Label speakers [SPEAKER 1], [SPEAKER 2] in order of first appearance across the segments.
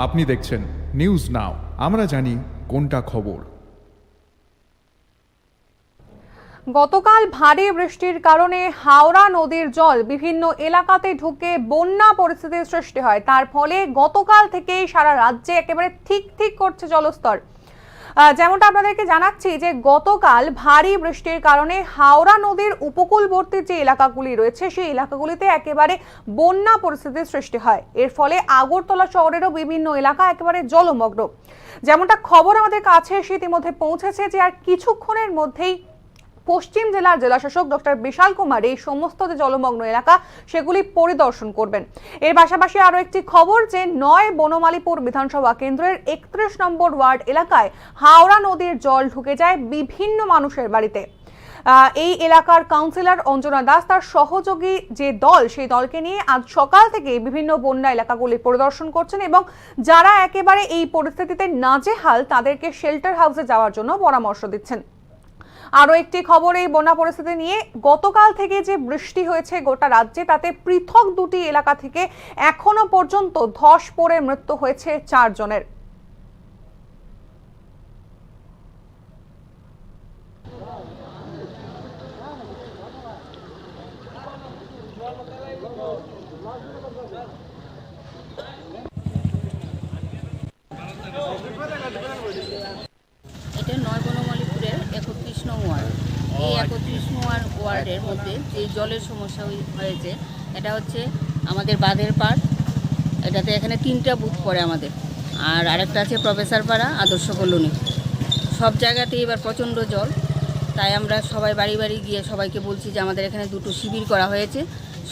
[SPEAKER 1] আপনি দেখছেন news now, আমরা জানি কোনটা খবর।
[SPEAKER 2] গতকাল ভারী বৃষ্টির কারণে হাওড়া নদীর জল বিভিন্ন এলাকাতে ঢুকে বন্যা পরিস্থিতির সৃষ্টি হয়। তার ফলে গতকাল থেকেই সারা রাজ্যে একেবারে ঠিক করছে জলস্তর। যেমনটা আপনাদেরকে জানাচ্ছি যে গতকাল ভারী বৃষ্টির কারণে হাওড়া নদীর উপকূলবর্তী যে এলাকাগুলি রয়েছে সেই এলাকাগুলিতে একেবারে বন্যা পরিস্থিতির সৃষ্টি হয়। এর ফলে আগরতলা শহরেরও বিভিন্ন এলাকা একেবারে জলমগ্ন। যেমনটা খবর আমাদের কাছে এসে ইতিমধ্যে পৌঁছেছে যে আর কিছুক্ষণের মধ্যেই পশ্চিম জেলার জেলাশাসক ডক্টর বিশাল কুমার এই সমস্ত যে জলমগ্ন এলাকা সেগুলি পরিদর্শন করবেন। এর পাশাপাশি আরো একটি খবর যে ৯ বনমালীপুর বিধানসভা কেন্দ্রের ৩১ নম্বর ওয়ার্ড এলাকায় হাওড়া নদীর জল ঢুকে যায় বিভিন্ন মানুষের বাড়িতে। এই এলাকার কাউন্সিলর অঞ্জনা দাস তার সহযোগী যে দল সেই দলকে নিয়ে আজ সকাল থেকে বিভিন্ন বন্যা এলাকাগুলি পরিদর্শন করছেন এবং যারা একেবারে এই পরিস্থিতিতে নাজেহাল তাদেরকে শেল্টার হাউসে যাওয়ার জন্য পরামর্শ দিচ্ছেন। আরো একটি খবর এই বন্যা পরিস্থিতি নিয়ে, গতকাল থেকে যে বৃষ্টি হয়েছে গোটা রাজ্যে তাতে পৃথক দুটি এলাকা থেকে এখনো পর্যন্ত ধস পড়ে মৃত্যু হয়েছে 4 জনের।
[SPEAKER 3] এটা ৯ বনমালীপুরের ৩১ নং ওয়ার্ড। এই ৩১ নং ওয়ার্ডের মধ্যে যে জলের সমস্যা হয়েছে এটা হচ্ছে আমাদের বাঁধের পাড়, এটাতে এখানে 3টা বুথ পড়ে আমাদের, আর আরেকটা আছে প্রফেসর পাড়া, আদর্শ কলোনি। সব জায়গাতেই এবার প্রচণ্ড জল, তাই আমরা সবাই বাড়ি বাড়ি গিয়ে সবাইকে বলছি যে আমাদের এখানে 2টো শিবির করা হয়েছে,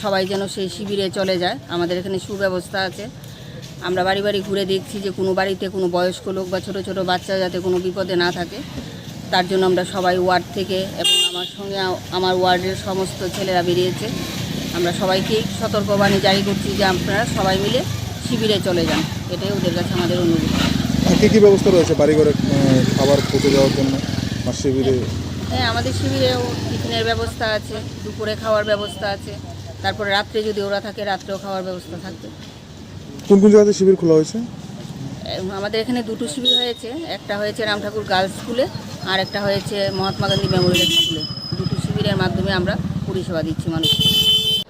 [SPEAKER 3] সবাই যেন সেই শিবিরে চলে যায়। আমাদের এখানে সুব্যবস্থা আছে। আমরা বাড়ি বাড়ি ঘুরে দেখছি যে কোনো বাড়িতে কোনো বয়স্ক লোক বা ছোট ছোট বাচ্চা যাতে কোনো বিপদে না থাকে, তার জন্য আমরা সবাই ওয়ার্ড থেকে এবং আমার সঙ্গে আমার ওয়ার্ডের সমস্ত ছেলেরা বেরিয়েছে। আমরা সবাইকেই সতর্কবাণী জারি করছি যে আপনারা সবাই মিলে শিবিরে চলে যান, এটাই ওদের কাছে আমাদের অনুরোধ।
[SPEAKER 4] কী কী ব্যবস্থা রয়েছে বাড়ি ঘরে খাবার পৌঁছে যাওয়ার জন্য শিবিরে?
[SPEAKER 3] হ্যাঁ, আমাদের শিবিরেও টিফিনের ব্যবস্থা আছে, দুপুরে খাওয়ার ব্যবস্থা আছে, তারপরে রাত্রে যদি ওরা থাকে রাত্রেও খাওয়ার ব্যবস্থা থাকবে।
[SPEAKER 4] কোন কোন জায়গাতে শিবির খোলা হয়েছে?
[SPEAKER 3] আমাদের এখানে 2টো শিবির হয়েছে, একটা হয়েছে রামঠাকুর গার্লস স্কুলে আর একটা হয়েছে মহাত্মা গান্ধী মেমোরিয়াল স্কুলে। 2টো শিবিরের মাধ্যমে আমরা পরিষেবা দিচ্ছি মানুষকে।